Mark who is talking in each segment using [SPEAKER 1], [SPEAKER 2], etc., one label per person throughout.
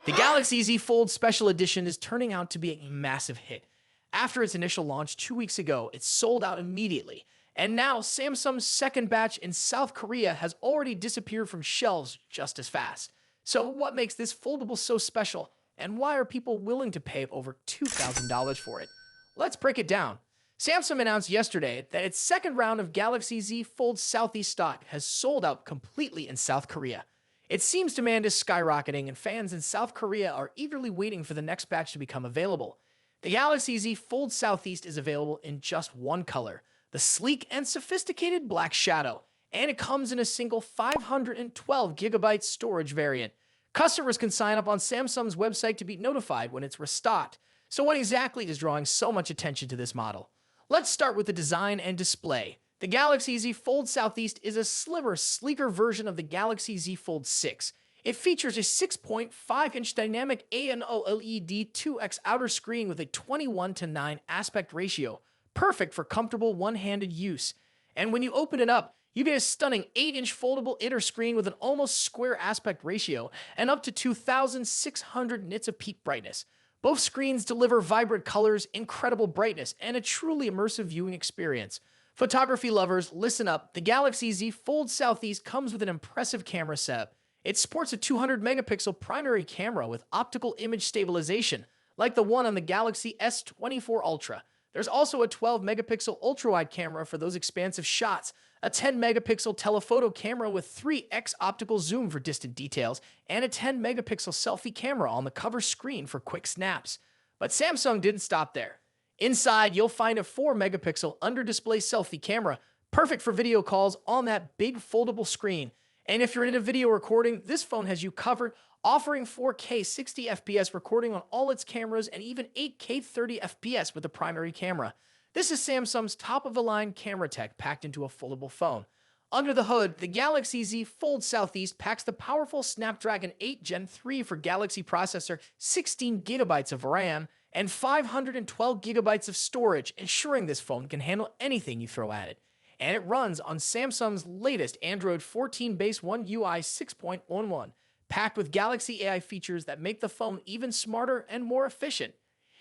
[SPEAKER 1] The Galaxy Z Fold Special Edition is turning out to be a massive hit. After its initial launch 2 weeks ago, it sold out immediately. And now, Samsung's second batch in South Korea has already disappeared from shelves just as fast. So what makes this foldable so special, and why are people willing to pay over $2,000 for it? Let's break it down. Samsung announced yesterday that its second round of Galaxy Z Fold Southeast stock has sold out completely in South Korea. It seems demand is skyrocketing, and fans in South Korea are eagerly waiting for the next batch to become available. The Galaxy Z Fold Southeast is available in just one color, the sleek and sophisticated Black Shadow, and it comes in a single 512GB storage variant. Customers can sign up on Samsung's website to be notified when it's restocked. So what exactly is drawing so much attention to this model? Let's start with the design and display. The Galaxy Z Fold Southeast is a slimmer, sleeker version of the Galaxy Z Fold 6. It features a 6.5-inch dynamic AMOLED 2X outer screen with a 21:9 aspect ratio, perfect for comfortable one-handed use. And when you open it up, you get a stunning 8-inch foldable inner screen with an almost square aspect ratio and up to 2,600 nits of peak brightness. Both screens deliver vibrant colors, incredible brightness, and a truly immersive viewing experience. Photography lovers, listen up. The Galaxy Z Fold Southeast comes with an impressive camera setup. It sports a 200-megapixel primary camera with optical image stabilization, like the one on the Galaxy S24 Ultra. There's also a 12-megapixel ultra-wide camera for those expansive shots, a 10-megapixel telephoto camera with 3x optical zoom for distant details, and a 10-megapixel selfie camera on the cover screen for quick snaps. But Samsung didn't stop there. Inside, you'll find a 4-megapixel under-display selfie camera, perfect for video calls on that big foldable screen. And if you're in a video recording, this phone has you covered, offering 4K 60 FPS recording on all its cameras and even 8K 30 FPS with the primary camera. This is Samsung's top-of-the-line camera tech packed into a foldable phone. Under the hood, the Galaxy Z Fold Southeast packs the powerful Snapdragon 8 Gen 3 for Galaxy processor, 16GB of RAM, and 512GB of storage, ensuring this phone can handle anything you throw at it. And it runs on Samsung's latest Android 14 Base 1 UI 6.11, packed with Galaxy AI features that make the phone even smarter and more efficient.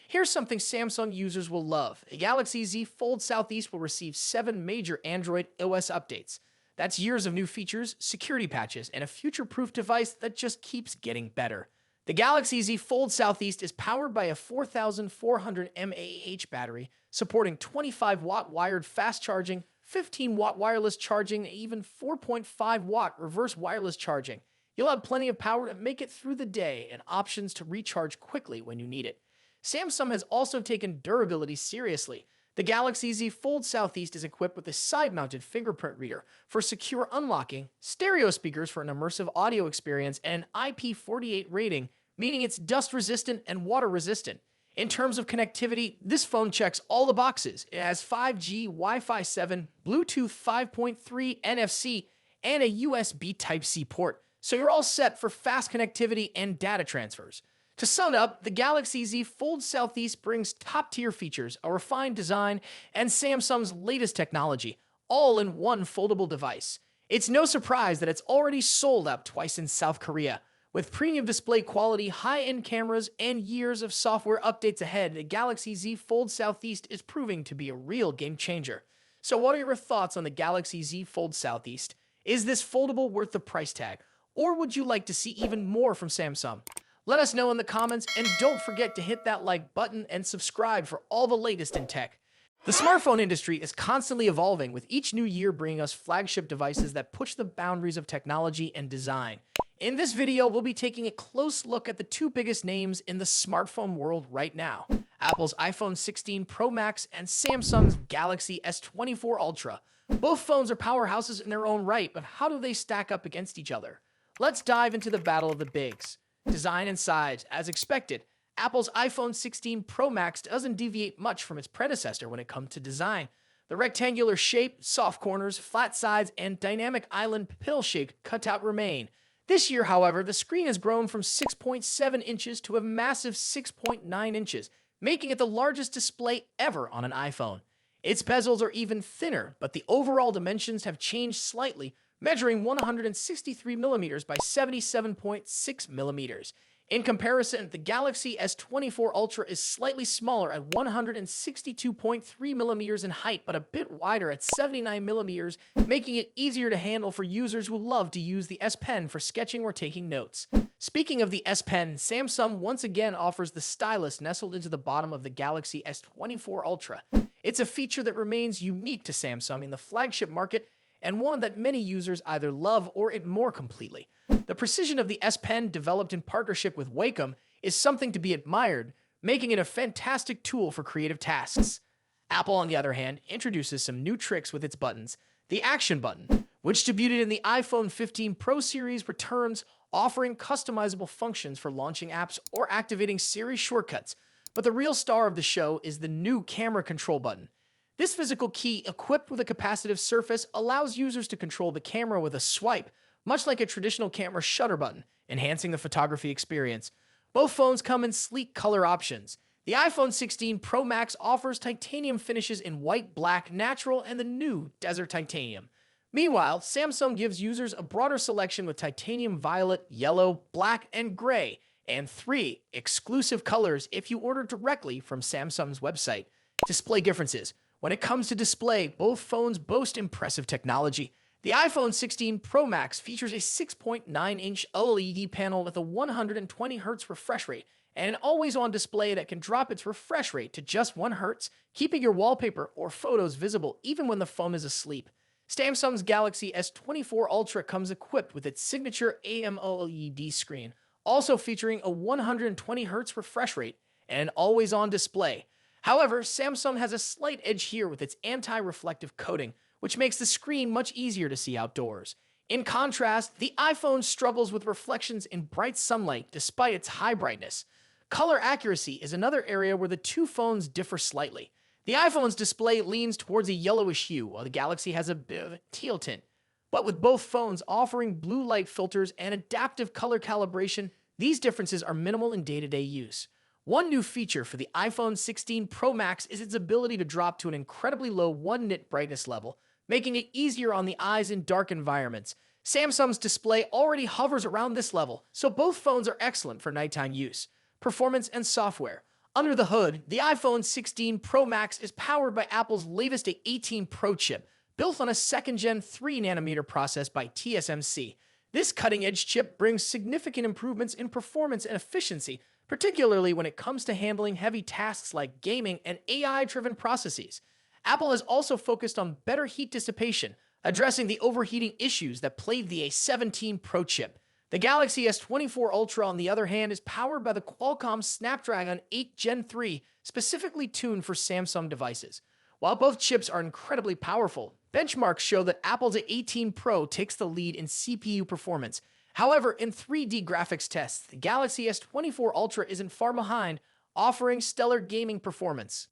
[SPEAKER 1] Here's something Samsung users will love. The Galaxy Z Fold Southeast will receive 7 major Android OS updates. That's years of new features, security patches, and a future-proof device that just keeps getting better. The Galaxy Z Fold Southeast is powered by a 4,400 mAh battery, supporting 25-watt wired fast charging, 15-watt wireless charging, and even 4.5-watt reverse wireless charging. You'll have plenty of power to make it through the day and options to recharge quickly when you need it. Samsung has also taken durability seriously. The Galaxy Z Fold Southeast is equipped with a side-mounted fingerprint reader for secure unlocking, stereo speakers for an immersive audio experience, and an IP48 rating, meaning it's dust-resistant and water-resistant. In terms of connectivity, this phone checks all the boxes. It has 5G, Wi-Fi 7, Bluetooth 5.3, NFC, and a USB Type-C port, so you're all set for fast connectivity and data transfers. To sum it up, the Galaxy Z Fold Southeast brings top-tier features, a refined design, and Samsung's latest technology, all in one foldable device. It's no surprise that it's already sold out twice in South Korea. With premium display quality, high-end cameras, and years of software updates ahead, the Galaxy Z Fold Southeast is proving to be a real game-changer. So what are your thoughts on the Galaxy Z Fold Southeast? Is this foldable worth the price tag? Or would you like to see even more from Samsung? Let us know in the comments, and don't forget to hit that like button and subscribe for all the latest in tech. The smartphone industry is constantly evolving, with each new year bringing us flagship devices that push the boundaries of technology and design. In this video, we'll be taking a close look at the two biggest names in the smartphone world right now: Apple's iPhone 16 Pro Max and Samsung's Galaxy S24 Ultra. Both phones are powerhouses in their own right, but how do they stack up against each other? Let's dive into the battle of the bigs. Design and size. As expected, Apple's iPhone 16 Pro Max doesn't deviate much from its predecessor when it comes to design. The rectangular shape, soft corners, flat sides, and dynamic island pill-shaped cutout remain. This year, however, the screen has grown from 6.7 inches to a massive 6.9 inches, making it the largest display ever on an iPhone. Its bezels are even thinner, but the overall dimensions have changed slightly, measuring 163 millimeters by 77.6 millimeters. In comparison, the Galaxy S24 Ultra is slightly smaller at 162.3 millimeters in height, but a bit wider at 79 millimeters, making it easier to handle for users who love to use the S Pen for sketching or taking notes. Speaking of the S Pen, Samsung once again offers the stylus nestled into the bottom of the Galaxy S24 Ultra. It's a feature that remains unique to Samsung in the flagship market, and one that many users either love or ignore completely. The precision of the S Pen, developed in partnership with Wacom, is something to be admired, making it a fantastic tool for creative tasks. Apple, on the other hand, introduces some new tricks with its buttons. The Action button, which debuted in the iPhone 15 Pro series, returns, offering customizable functions for launching apps or activating Siri shortcuts. But the real star of the show is the new Camera Control button. This physical key, equipped with a capacitive surface, allows users to control the camera with a swipe, much like a traditional camera shutter button, enhancing the photography experience. Both phones come in sleek color options. The iPhone 16 Pro Max offers titanium finishes in white, black, natural, and the new Desert Titanium. Meanwhile, Samsung gives users a broader selection with titanium violet, yellow, black, and gray, and 3 exclusive colors if you order directly from Samsung's website. Display differences. When it comes to display, both phones boast impressive technology. The iPhone 16 Pro Max features a 6.9-inch OLED panel with a 120Hz refresh rate and an always-on display that can drop its refresh rate to just 1 Hz, keeping your wallpaper or photos visible even when the phone is asleep. Samsung's Galaxy S24 Ultra comes equipped with its signature AMOLED screen, also featuring a 120Hz refresh rate and an always-on display. However, Samsung has a slight edge here with its anti-reflective coating, which makes the screen much easier to see outdoors. In contrast, the iPhone struggles with reflections in bright sunlight despite its high brightness. Color accuracy is another area where the two phones differ slightly. The iPhone's display leans towards a yellowish hue, while the Galaxy has a bit of a teal tint. But with both phones offering blue light filters and adaptive color calibration, these differences are minimal in day-to-day use. One new feature for the iPhone 16 Pro Max is its ability to drop to an incredibly low 1 nit brightness level, making it easier on the eyes in dark environments. Samsung's display already hovers around this level, so both phones are excellent for nighttime use. Performance and software. Under the hood, the iPhone 16 Pro Max is powered by Apple's latest A18 Pro chip, built on a second-gen 3nm process by TSMC. This cutting-edge chip brings significant improvements in performance and efficiency, particularly when it comes to handling heavy tasks like gaming and AI-driven processes. Apple has also focused on better heat dissipation, addressing the overheating issues that plagued the A17 Pro chip. The Galaxy S24 Ultra, on the other hand, is powered by the Qualcomm Snapdragon 8 Gen 3, specifically tuned for Samsung devices. While both chips are incredibly powerful, benchmarks show that Apple's A18 Pro takes the lead in CPU performance. However, in 3D graphics tests, the Galaxy S24 Ultra isn't far behind, offering stellar gaming performance.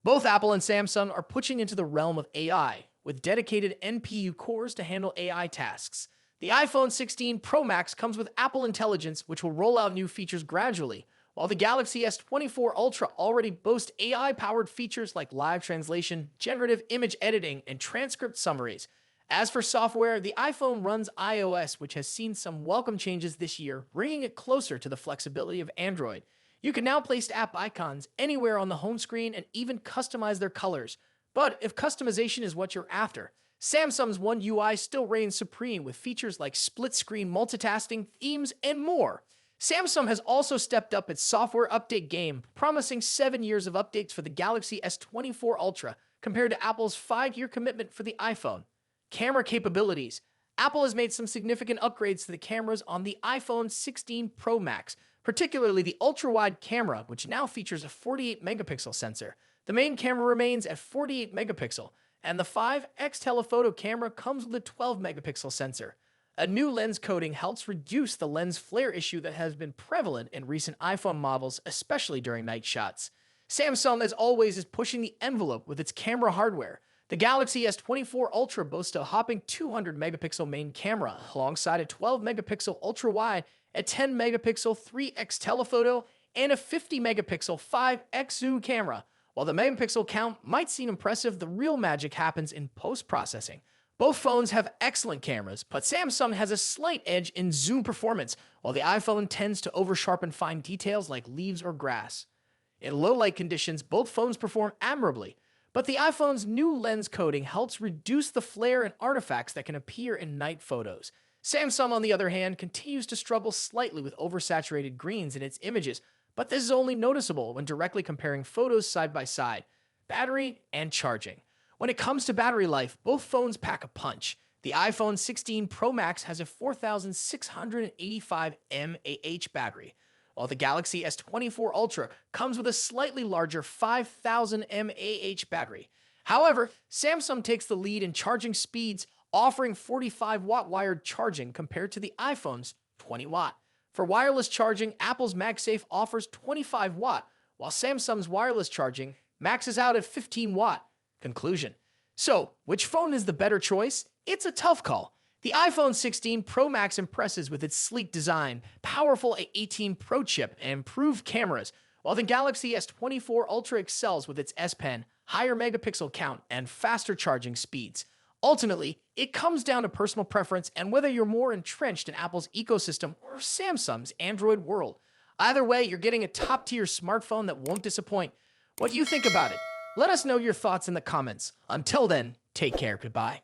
[SPEAKER 1] Both Apple and Samsung are pushing into the realm of AI, with dedicated NPU cores to handle AI tasks. The iPhone 16 Pro Max comes with Apple Intelligence, which will roll out new features gradually, while the Galaxy S24 Ultra already boasts AI-powered features like live translation, generative image editing, and transcript summaries. As for software, the iPhone runs iOS, which has seen some welcome changes this year, bringing it closer to the flexibility of Android. You can now place app icons anywhere on the home screen and even customize their colors. But if customization is what you're after, Samsung's One UI still reigns supreme with features like split-screen multitasking, themes, and more. Samsung has also stepped up its software update game, promising 7 years of updates for the Galaxy S24 Ultra, compared to Apple's 5-year commitment for the iPhone. Camera capabilities. Apple has made some significant upgrades to the cameras on the iPhone 16 Pro Max, particularly the ultra-wide camera, which now features a 48-megapixel sensor. The main camera remains at 48 megapixel, and the 5x telephoto camera comes with a 12-megapixel sensor. A new lens coating helps reduce the lens flare issue that has been prevalent in recent iPhone models, especially during night shots. Samsung, as always, is pushing the envelope with its camera hardware. The Galaxy S24 Ultra boasts a hopping 200-megapixel main camera, alongside a 12-megapixel ultra-wide, a 10-megapixel 3x telephoto, and a 50-megapixel 5x zoom camera. While the megapixel count might seem impressive, the real magic happens in post-processing. Both phones have excellent cameras, but Samsung has a slight edge in zoom performance, while the iPhone tends to oversharpen fine details like leaves or grass. In low light conditions, both phones perform admirably, but the iPhone's new lens coating helps reduce the flare and artifacts that can appear in night photos. Samsung, on the other hand, continues to struggle slightly with oversaturated greens in its images, but this is only noticeable when directly comparing photos side by side. Battery and charging. When it comes to battery life, both phones pack a punch. The iPhone 16 Pro Max has a 4,685 mAh battery, while the Galaxy S24 Ultra comes with a slightly larger 5,000 mAh battery. However, Samsung takes the lead in charging speeds, offering 45-watt wired charging compared to the iPhone's 20-watt. For wireless charging, Apple's MagSafe offers 25-watt, while Samsung's wireless charging maxes out at 15-watt. Conclusion. So, which phone is the better choice? It's a tough call. The iPhone 16 Pro Max impresses with its sleek design, powerful A18 Pro chip, and improved cameras, while the Galaxy S24 Ultra excels with its S Pen, higher megapixel count, and faster charging speeds. Ultimately, it comes down to personal preference and whether you're more entrenched in Apple's ecosystem or Samsung's Android world. Either way, you're getting a top-tier smartphone that won't disappoint. What do you think about it? Let us know your thoughts in the comments. Until then, take care. Goodbye.